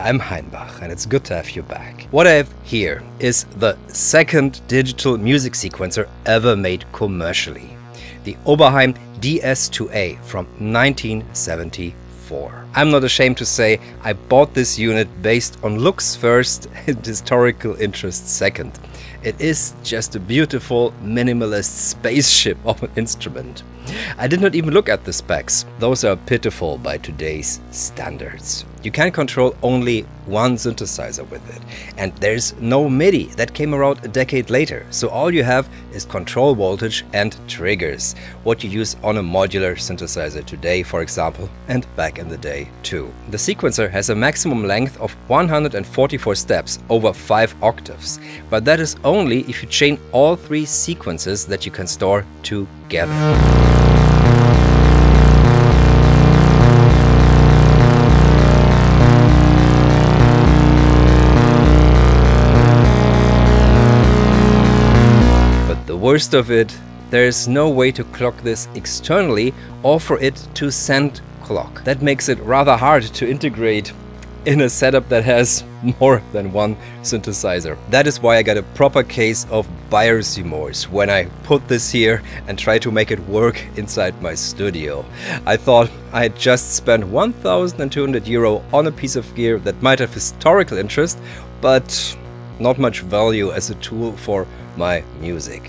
I'm Heinbach, and it's good to have you back. What I have here is the second digital music sequencer ever made commercially, the Oberheim DS-2A from 1974. I'm not ashamed to say I bought this unit based on looks first and historical interest second. It is just a beautiful minimalist spaceship of an instrument. I did not even look at the specs. Those are pitiful by today's standards. You can control only one synthesizer with it, and there's no MIDI. That came around a decade later, so all you have is control voltage and triggers, what you use on a modular synthesizer today, for example, and back in the day too. The sequencer has a maximum length of 144 steps over 5 octaves, but that is only if you chain all 3 sequences that you can store together. The worst of it, there is no way to clock this externally or for it to send clock. That makes it rather hard to integrate in a setup that has more than one synthesizer. That is why I got a proper case of buyer's remorse when I put this here and try to make it work inside my studio. I thought I had just spent 1,200 euro on a piece of gear that might have historical interest, but not much value as a tool for my music.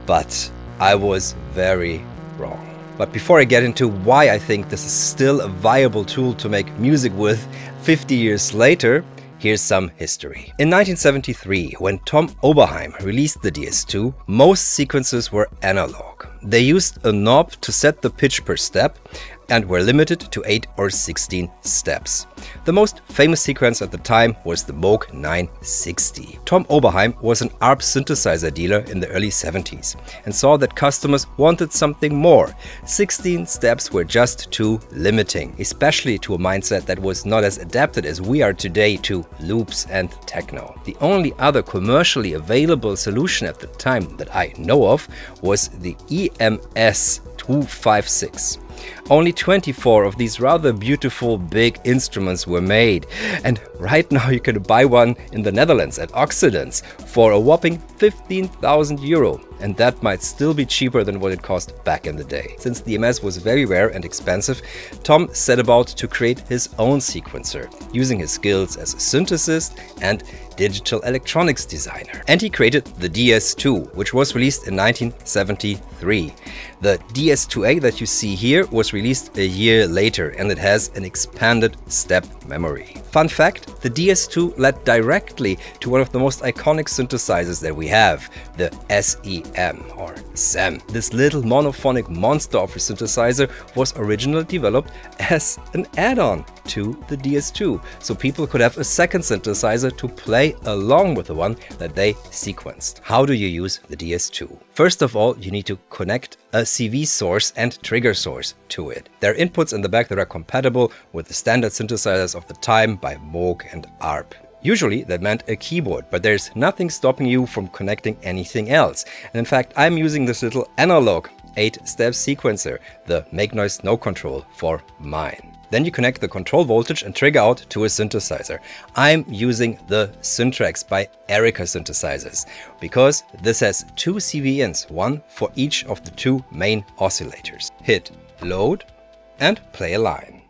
But I was very wrong. But before I get into why I think this is still a viable tool to make music with 50 years later, here's some history. In 1973, when Tom Oberheim released the DS2, most sequencers were analog. They used a knob to set the pitch per step and were limited to 8 or 16 steps. The most famous sequencer at the time was the Moog 960. Tom Oberheim was an ARP synthesizer dealer in the early 70s and saw that customers wanted something more. 16 steps were just too limiting, especially to a mindset that was not as adapted as we are today to loops and techno. The only other commercially available solution at the time that I know of was the EMS 256. Only 24 of these rather beautiful big instruments were made, and right now you can buy one in the Netherlands at Occidents for a whopping 15,000 euro, and that might still be cheaper than what it cost back in the day. Since the EMS was very rare and expensive, Tom set about to create his own sequencer, using his skills as a synthesist and digital electronics designer. And he created the DS2, which was released in 1973. The DS2A that you see here was released a year later, and it has an expanded step memory. Fun fact, the DS2 led directly to one of the most iconic synthesizers that we have, the SEM or SEM. This little monophonic monster of a synthesizer was originally developed as an add-on to the DS2, so people could have a second synthesizer to play along with the one that they sequenced. How do you use the DS2? First of all, you need to connect a CV source and trigger source to it. There are inputs in the back that are compatible with the standard synthesizers of the time by Moog and ARP. Usually that meant a keyboard, but there's nothing stopping you from connecting anything else. And in fact, I'm using this little analog 8-step sequencer, the Make Noise No Control, for mine. Then you connect the control voltage and trigger out to a synthesizer. I'm using the Syntrax by Erica synthesizers because this has 2 CV-ins, one for each of the 2 main oscillators. Hit load and play a line.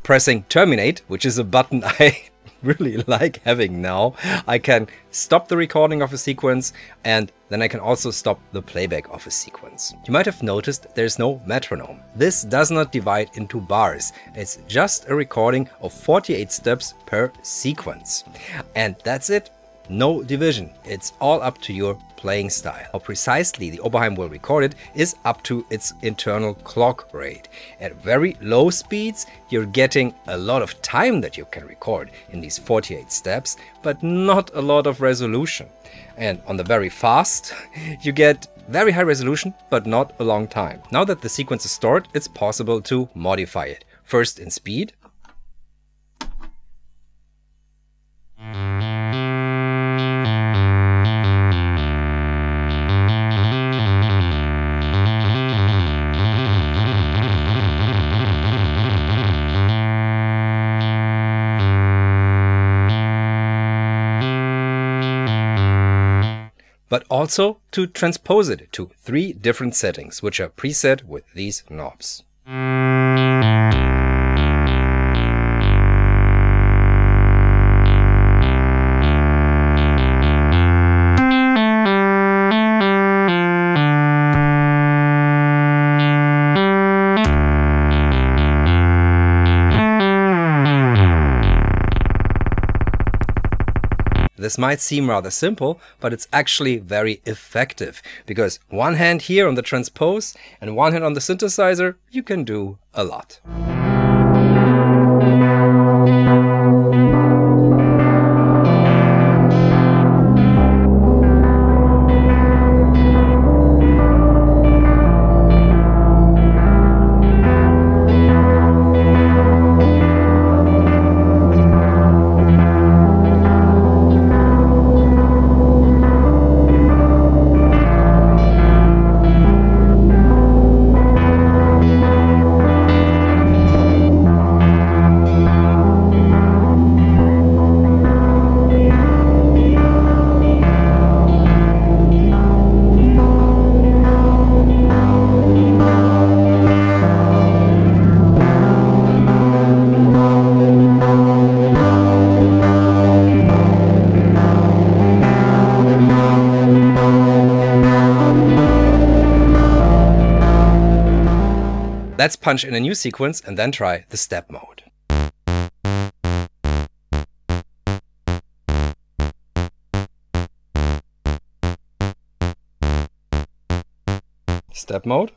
Pressing terminate, which is a button I really like having now, I can stop the recording of a sequence, and then I can also stop the playback of a sequence. You might have noticed there's no metronome. This does not divide into bars. It's just a recording of 48 steps per sequence. And that's it. no division. It's all up to your playing style. How precisely the Oberheim will record it is up to its internal clock rate. At very low speeds, you're getting a lot of time that you can record in these 48 steps, but not a lot of resolution. And on the very fast, you get very high resolution, but not a long time. Now that the sequence is stored, it's possible to modify it. First in speed. But also to transpose it to 3 different settings, which are preset with these knobs. This might seem rather simple, but it's actually very effective, because one hand here on the transpose and one hand on the synthesizer, you can do a lot. Let's punch in a new sequence and then try the step mode. Step mode.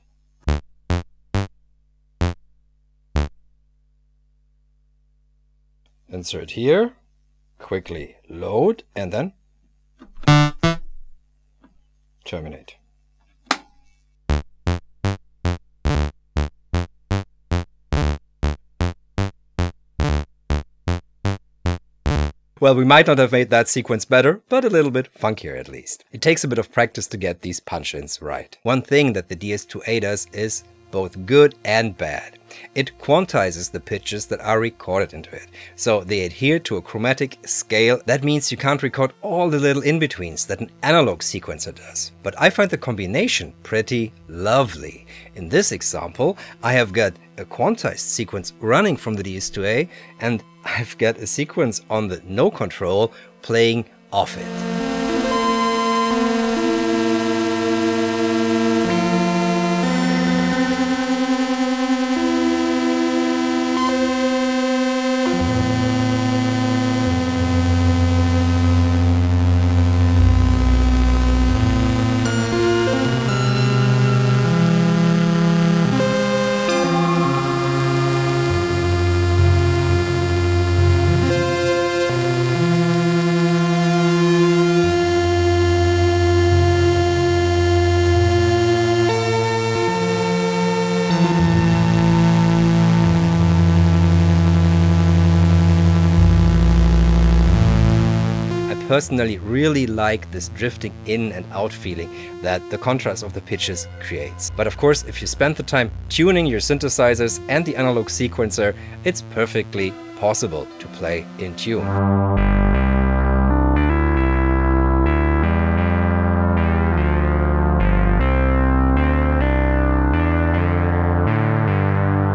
Insert here, quickly load, and then terminate. Well, we might not have made that sequence better, but a little bit funkier at least. It takes a bit of practice to get these punch-ins right. One thing that the DS-2A does is both good and bad. It quantizes the pitches that are recorded into it, so they adhere to a chromatic scale. That means you can't record all the little in-betweens that an analog sequencer does. But I find the combination pretty lovely. In this example, I have got a quantized sequence running from the DS-2A, and I've got a sequence on the no control playing off it. Personally really like this drifting in and out feeling that the contrast of the pitches creates. But of course, if you spend the time tuning your synthesizers and the analog sequencer, it's perfectly possible to play in tune.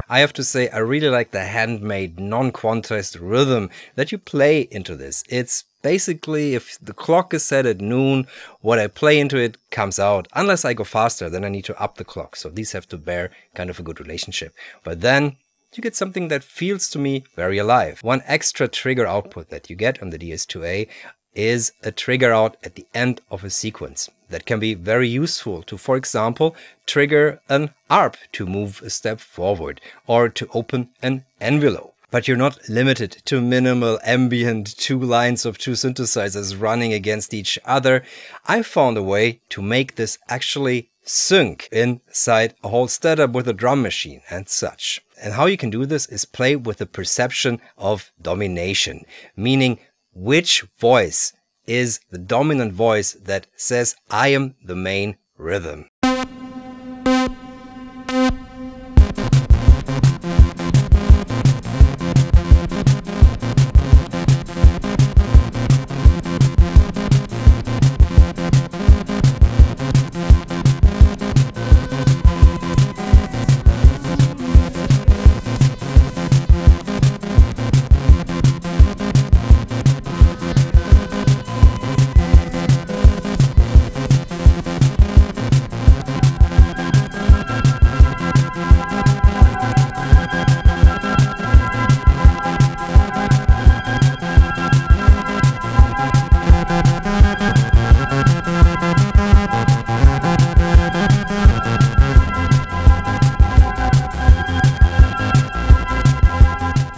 I have to say, I really like the handmade, non-quantized rhythm that you play into this. It's basically, if the clock is set at noon, what I play into it comes out. Unless I go faster, then I need to up the clock. So these have to bear kind of a good relationship. But then you get something that feels to me very alive. One extra trigger output that you get on the DS-2A is a trigger out at the end of a sequence that can be very useful to, for example, trigger an ARP to move a step forward or to open an envelope. But you're not limited to minimal ambient 2 lines of 2 synthesizers running against each other. I found a way to make this actually sync inside a whole setup with a drum machine and such. And how you can do this is play with the perception of domination, meaning which voice is the dominant voice that says I am the main rhythm.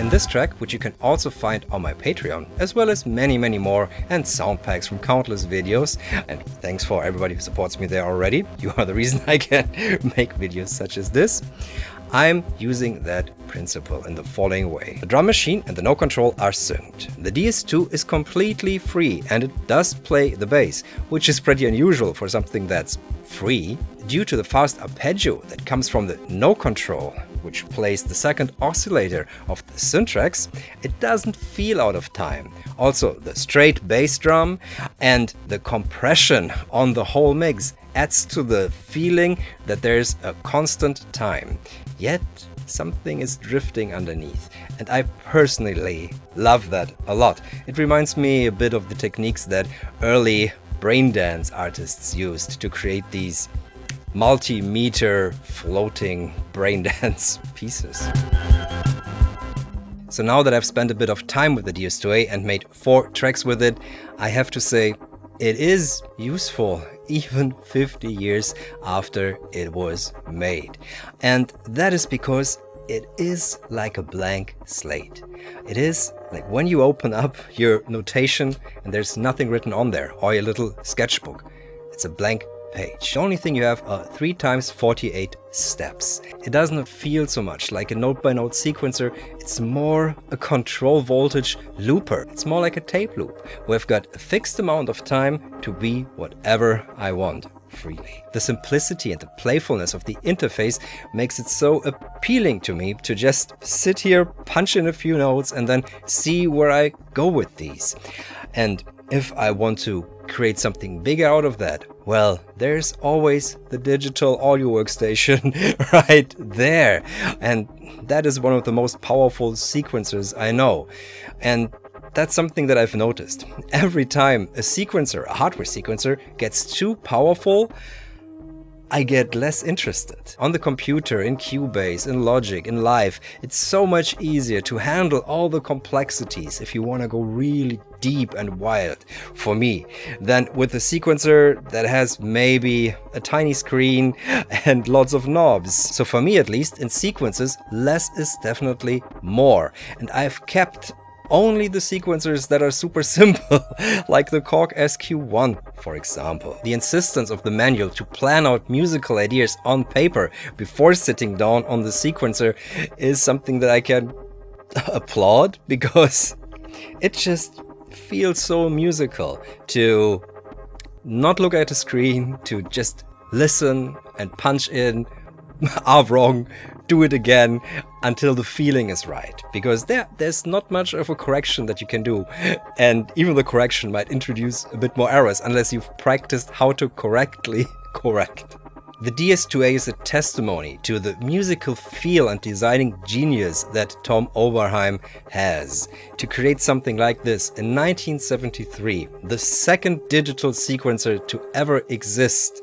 This track, which you can also find on my Patreon, as well as many more and sound packs from countless videos. And thanks for everybody who supports me there already. You are the reason I can make videos such as this. I'm using that principle in the following way. The drum machine and the no control are synced. The DS2 is completely free and it does play the bass, which is pretty unusual for something that's free. Due to the fast arpeggio that comes from the no control, which plays the second oscillator of the syntrax, it doesn't feel out of time. Also, the straight bass drum and the compression on the whole mix adds to the feeling that there's a constant time. Yet something is drifting underneath, and I personally love that a lot. It reminds me a bit of the techniques that early braindance artists used to create these multi-meter floating braindance pieces. So now that I've spent a bit of time with the DS2A and made 4 tracks with it, I have to say it is useful even 50 years after it was made. And that is because it is like a blank slate. It is like when you open up your notation and there's nothing written on there, or your little sketchbook. It's a blank page. The only thing you have are 3 times 48 steps. It doesn't feel so much like a note-by-note sequencer. It's more a control voltage looper. It's more like a tape loop, where I've got a fixed amount of time to be whatever I want freely. The simplicity and the playfulness of the interface makes it so appealing to me to just sit here, punch in a few notes, and then see where I go with these. And if I want to create something bigger out of that, well, there's always the digital audio workstation right there. And that is one of the most powerful sequencers I know. And that's something that I've noticed. Every time a sequencer, a hardware sequencer, gets too powerful, I get less interested. On the computer, in Cubase, in Logic, in Live, it's so much easier to handle all the complexities if you want to go really deep and wild, for me, than with a sequencer that has maybe a tiny screen and lots of knobs. So for me at least, in sequences, less is definitely more. And I've kept only the sequencers that are super simple, like the Korg SQ1, for example. The insistence of the manual to plan out musical ideas on paper before sitting down on the sequencer is something that I can applaud, because it just feels so musical to not look at a screen, to just listen and punch in, wrong, do it again, until the feeling is right. Because there's not much of a correction that you can do. And even the correction might introduce a bit more errors unless you've practiced how to correctly correct. The DS2A is a testimony to the musical feel and designing genius that Tom Oberheim has. To create something like this in 1973, the second digital sequencer to ever exist,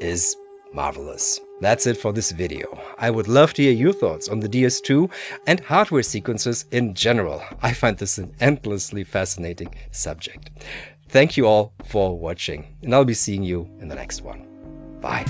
is marvelous. That's it for this video. I would love to hear your thoughts on the DS2 and hardware sequencers in general. I find this an endlessly fascinating subject. Thank you all for watching, and I'll be seeing you in the next one. Bye.